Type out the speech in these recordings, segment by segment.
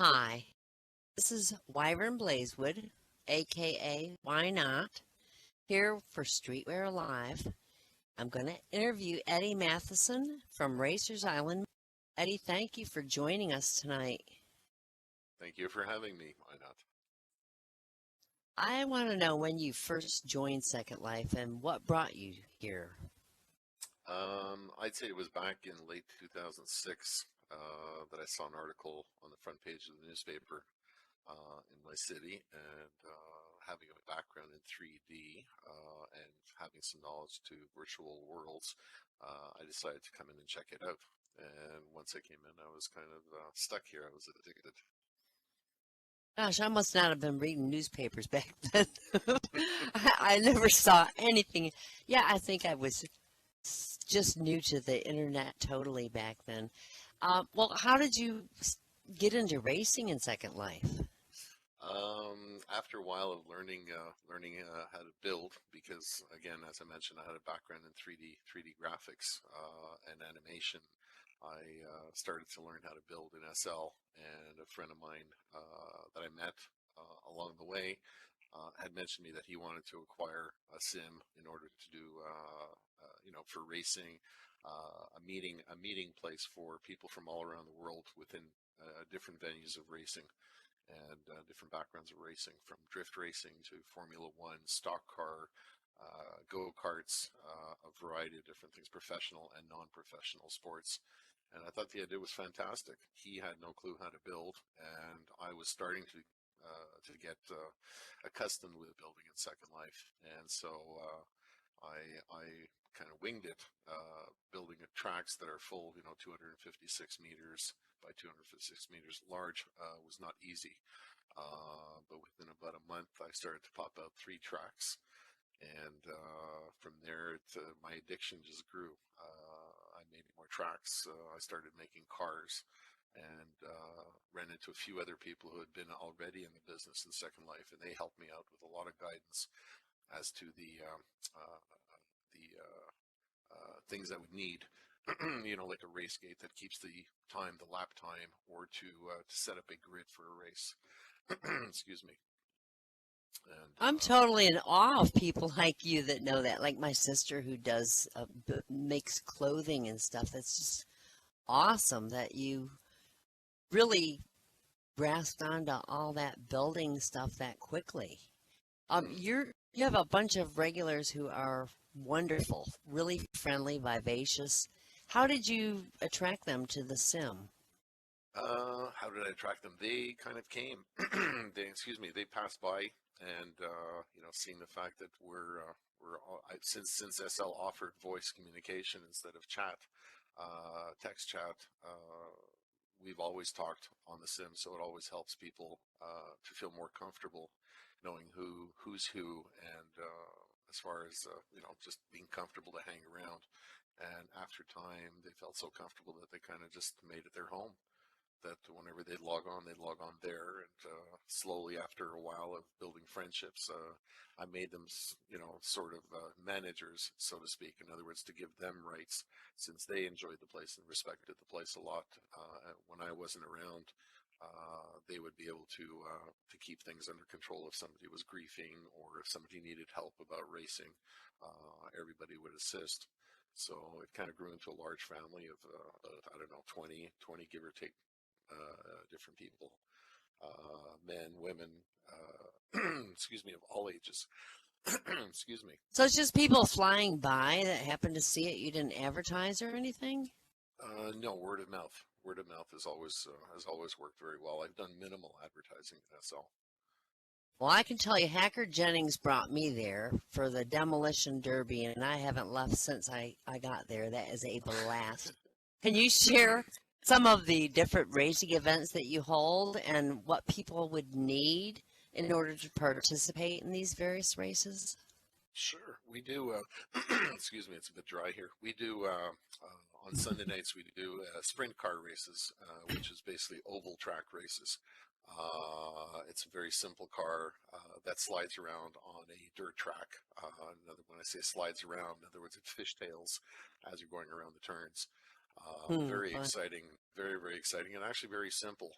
Hi, this is Wyvern Blazewood, aka Why Not, here for Streetwear Live. I'm going to interview Eddie Mathieson from Racers Island. Eddie, thank you for joining us tonight. Thank you for having me. Why not? I want to know when you first joined Second Life and what brought you here. I'd say it was back in late 2006 that I saw an article on the front page of the newspaper in my city, and having a background in 3D and having some knowledge to virtual worlds, I decided to come in and check it out. And once I came in, I was kind of stuck here. I was addicted. Gosh, I must not have been reading newspapers back then. I never saw anything. Yeah, I think I was just new to the internet totally back then. Well, how did you get into racing in Second Life? After a while of learning how to build, because again, as I mentioned, I had a background in 3D graphics and animation. I started to learn how to build in SL, and a friend of mine that I met along the way had mentioned to me that he wanted to acquire a sim in order to do, for racing, a meeting place for people from all around the world within different venues of racing and different backgrounds of racing, from drift racing to Formula One, stock car, go-karts, a variety of different things, professional and non-professional sports. And I thought the idea was fantastic. He had no clue how to build, and I was starting to get accustomed with building in Second Life. And so I kind of winged it, building tracks that are full, 256 meters by 256 meters large. Was not easy. But within about a month, I started to pop out 3 tracks. And from there, my addiction just grew. I made more tracks. I started making cars, and ran into a few other people who had been already in the business in Second Life, and they helped me out with a lot of guidance as to the things I would need. Like a race gate that keeps the time, the lap time, or to set up a grid for a race. Excuse me. And I'm totally in awe of people like you that know that, like my sister who does makes clothing and stuff. That's just awesome that you really grasped onto all that building stuff that quickly. You have a bunch of regulars who are wonderful, really friendly, vivacious. How did you attract them to the sim? how did I attract them? They kind of came. They passed by, and seeing the fact that since SL offered voice communication instead of chat, text chat. We've always talked on the sim, so it always helps people to feel more comfortable knowing who's who, and as far as just being comfortable to hang around. And after time, they felt so comfortable that they kind of just made it their home. That whenever they'd log on there, and slowly, after a while of building friendships, I made them, sort of managers, so to speak. In other words, to give them rights, since they enjoyed the place and respected the place a lot. When I wasn't around, they would be able to keep things under control. If somebody was griefing or if somebody needed help about racing, everybody would assist. So it kind of grew into a large family of about, I don't know, 20, give or take, different people, men, women, excuse me, of all ages. Excuse me. So it's just people flying by that happen to see it. You didn't advertise or anything? No, word of mouth. Word of mouth has always worked very well. I've done minimal advertising in SL. Well, I can tell you, Hacker Jennings brought me there for the Demolition Derby, and I haven't left since I got there. That is a blast. Can you share some of the different racing events that you hold and what people would need in order to participate in these various races? Sure, we do. Excuse me, it's a bit dry here. We do on Sunday nights. We do sprint car races, which is basically oval track races. It's a very simple car that slides around on a dirt track. When I say slides around, in other words, it fishtails as you're going around the turns. Very Fun. exciting, very, very exciting, and actually very simple.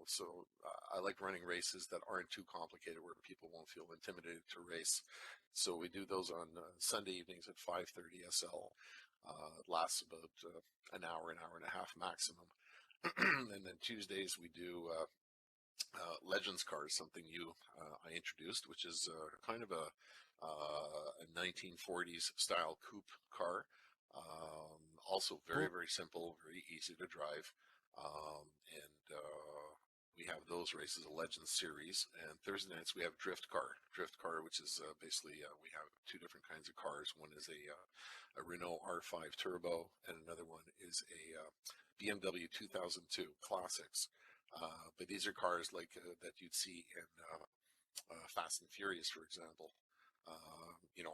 So I like running races that aren't too complicated where people won't feel intimidated to race. So we do those on Sunday evenings at 5:30 SL. It lasts about an hour and a half maximum. And then Tuesdays we do Legends cars, something I introduced, which is kind of a 1940s style coupe car. Also very, Oh, very simple, very easy to drive. And we have those races, a Legends series. And Thursday nights we have Drift Car. Drift Car, which is basically we have two different kinds of cars. One is a Renault R5 Turbo, and another one is a BMW 2002 Classics. But these are cars like that you'd see in Fast and Furious, for example.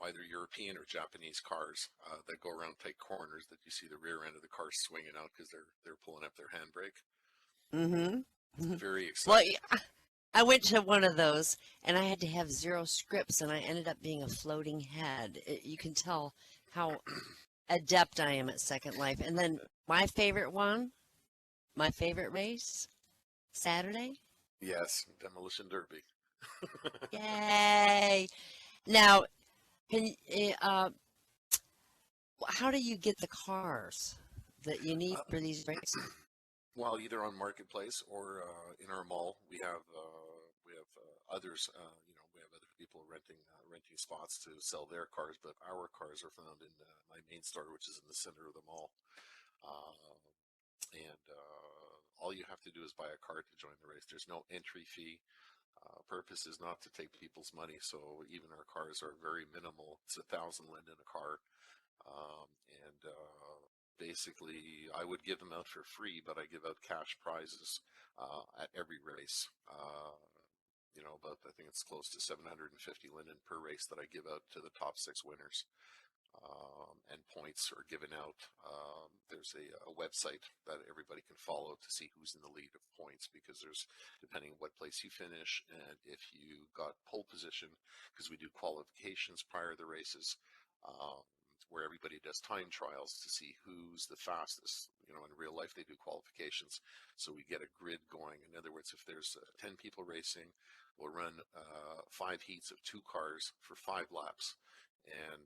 Either European or Japanese cars that go around tight corners that you see the rear end of the car swinging out because they're pulling up their handbrake. mm-hmm. Very Well, exciting. I went to one of those and I had to have zero scripts and I ended up being a floating head. You can tell how adept I am at Second Life. And then my favorite one, my favorite race, Saturday. Yes, Demolition Derby. Yay! Now, can how do you get the cars that you need Uh, for these races? well, either on Marketplace or in our mall, we have others. We have other people renting spots to sell their cars, but our cars are found in my main store, which is in the center of the mall. Uh, and all you have to do is buy a card to join the race. There's no entry fee. Purpose is not to take people's money, so even our cars are very minimal. It's 1,000 Lind in a car, and basically I would give them out for free, but I give out cash prizes at every race. But I think it's close to 750 Linden per race that I give out to the top six winners. And points are given out. There's a website that everybody can follow to see who's in the lead of points, because there's, depending what place you finish and if you got pole position, because we do qualifications prior to the races, um, where everybody does time trials to see who's the fastest. In real life they do qualifications, so we get a grid going. In other words, if there's 10 people racing, we'll run 5 heats of 2 cars for 5 laps, and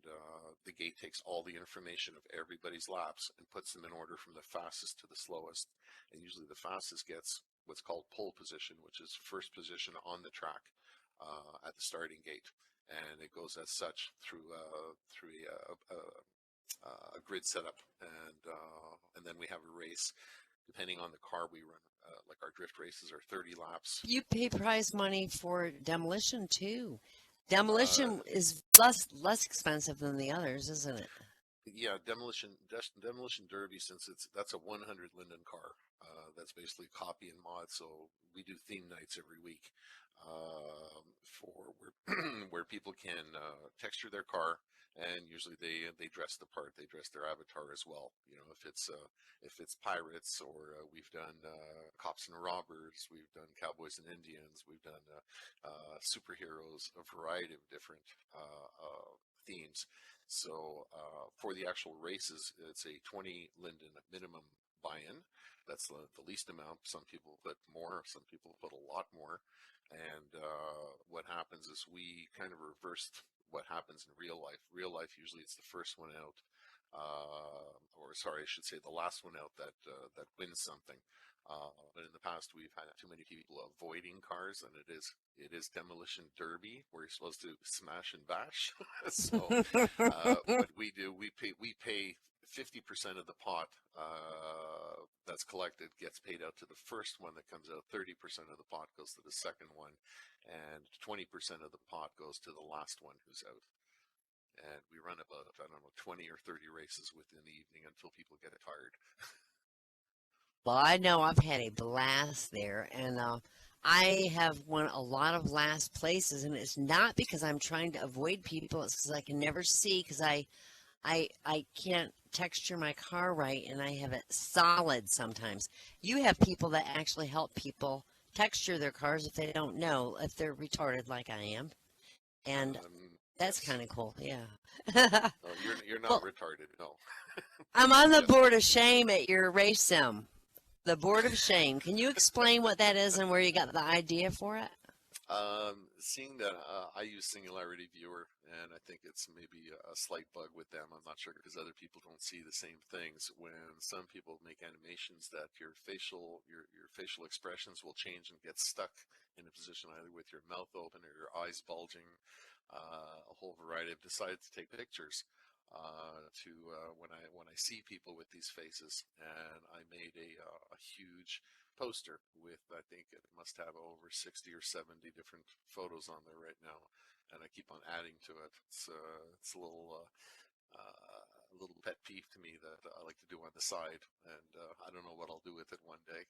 the gate takes all the information of everybody's laps and puts them in order from the fastest to the slowest. And usually the fastest gets what's called pole position, which is first position on the track at the starting gate. And it goes as such through a grid setup, and then we have a race. Depending on the car we run, like our drift races are 30 laps. You pay prize money for demolition too. Uh, Demolition is less expensive than the others, isn't it? Yeah, Demolition Derby, since that's a 100 Linden car. That's basically copy and mod. So we do theme nights every week for where people can texture their car, and usually they dress the part. They dress their avatar as well. If it's pirates, or we've done cops and robbers, we've done cowboys and Indians, we've done superheroes, a variety of different themes. So for the actual races, it's a 20 Linden minimum buy-in. That's the least amount. Some people put more, some people put a lot more. And what happens is we kind of reversed what happens in real life. Real life, usually it's the first one out, or sorry, I should say the last one out that wins something. But in the past, we've had too many people avoiding cars, and it is Demolition Derby, where you're supposed to smash and bash. So what we do, we pay 50% of the pot that's collected gets paid out to the first one that comes out. 30% of the pot goes to the second one, and 20% of the pot goes to the last one who's out. And we run about, I don't know, 20 or 30 races within the evening until people get tired. Well, I know I've had a blast there, and I have won a lot of last places, and it's not because I'm trying to avoid people. It's because I can never see because I can't texture my car right, and I have it solid sometimes. You have people that actually help people texture their cars if they don't know if they're retarded like I am, and That's Yes. kind of cool. Yeah. No, you're not Well, retarded. No. I'm on the Just board of shame at your race sim. The board of shame. Can you explain what that is and where you got the idea for it? seeing that I use Singularity Viewer, and I think it's maybe a slight bug with them. I'm not sure because other people don't see the same things. When some people make animations, that your facial expressions will change and get stuck in a position either with your mouth open or your eyes bulging. A whole variety. I've decided to take pictures to when I see people with these faces, and I made a huge poster with, I think it must have over 60 or 70 different photos on there right now, and I keep on adding to it. It's a little pet peeve to me that I like to do on the side, and I don't know what I'll do with it one day.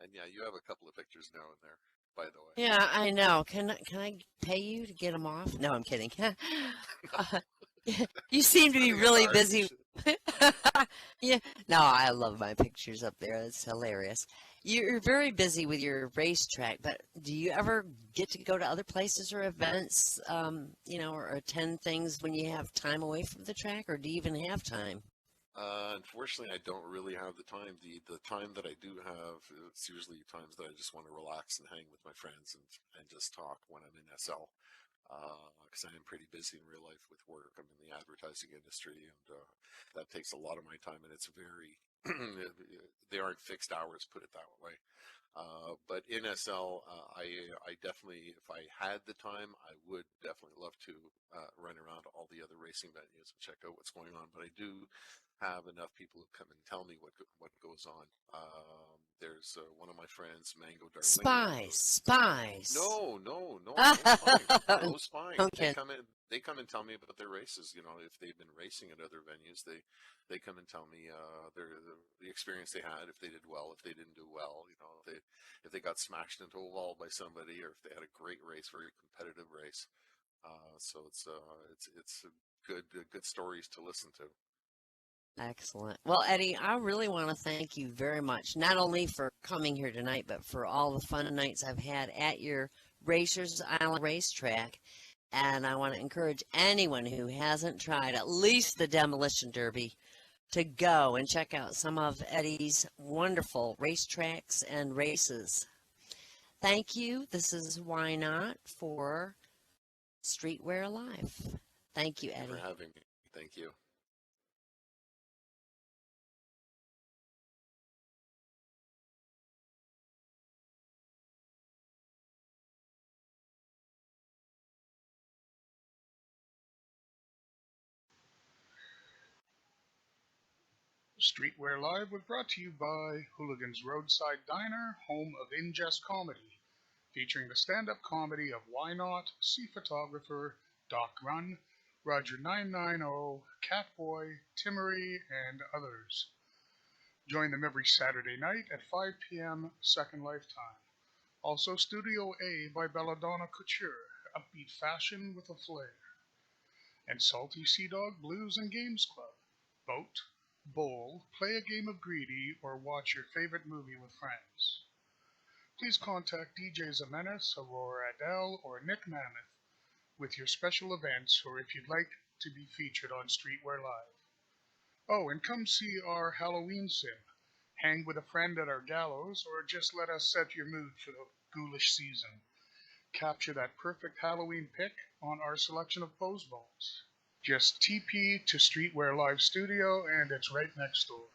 And yeah, you have a couple of pictures now and there, by the way. Yeah, I know. Can I pay you to get them off? No, I'm kidding. Uh, you seem to be Nothing a really busy. charge. Yeah, no, I love my pictures up there. It's hilarious. You're very busy with your racetrack, but do you ever get to go to other places or events, or attend things when you have time away from the track, or do you even have time? Unfortunately, I don't really have the time. The time that I do have, it's usually times that I just want to relax and hang with my friends and just talk when I'm in SL. Because I am pretty busy in real life with work. I'm in the advertising industry, and that takes a lot of my time. And it's very, they aren't fixed hours, put it that way. But in SL, I definitely, if I had the time, I would definitely love to run around to all the other racing venues and check out what's going on. But I do have enough people who come and tell me what goes on. There's one of my friends, Mango Darlene, Spies, spies. no spying, no spying. Okay, They come and tell me about their races. You know, if they've been racing at other venues, they come and tell me the experience they had, if they did well, if they didn't do well. You know, if they got smashed into a wall by somebody, or if they had a great race, very competitive race. So it's good stories to listen to. excellent. Well, Eddie, I really want to thank you very much, not only for coming here tonight, but for all the fun nights I've had at your Racers Island racetrack. And I want to encourage anyone who hasn't tried at least the Demolition Derby to go and check out some of Eddie's wonderful racetracks and races. Thank you. This is Why Not for Streetwear Live. Thank you, Thank you for Eddie. having me. Thank you. Streetwear Live was brought to you by Hooligan's Roadside Diner, home of Ingest Comedy, featuring the stand-up comedy of Why Not, Sea Photographer, Doc Run, Roger 990, Catboy, Timmery, and others. Join them every Saturday night at 5 p.m. Second Lifetime. Also Studio A by Belladonna Couture, upbeat fashion with a flair. And Salty Sea Dog Blues and Games Club. Boat, bowl, play a game of greedy, or watch your favorite movie with friends. Please contact DJ Zamenis, Aurora Adele, or Nick Mammoth with your special events, or if you'd like to be featured on Streetwear Live. Oh, and come see our Halloween sim. Hang with a friend at our gallows, or just let us set your mood for the ghoulish season. Capture that perfect Halloween pic on our selection of pose balls. Just TP to Streetwear Live Studio, and it's right next door.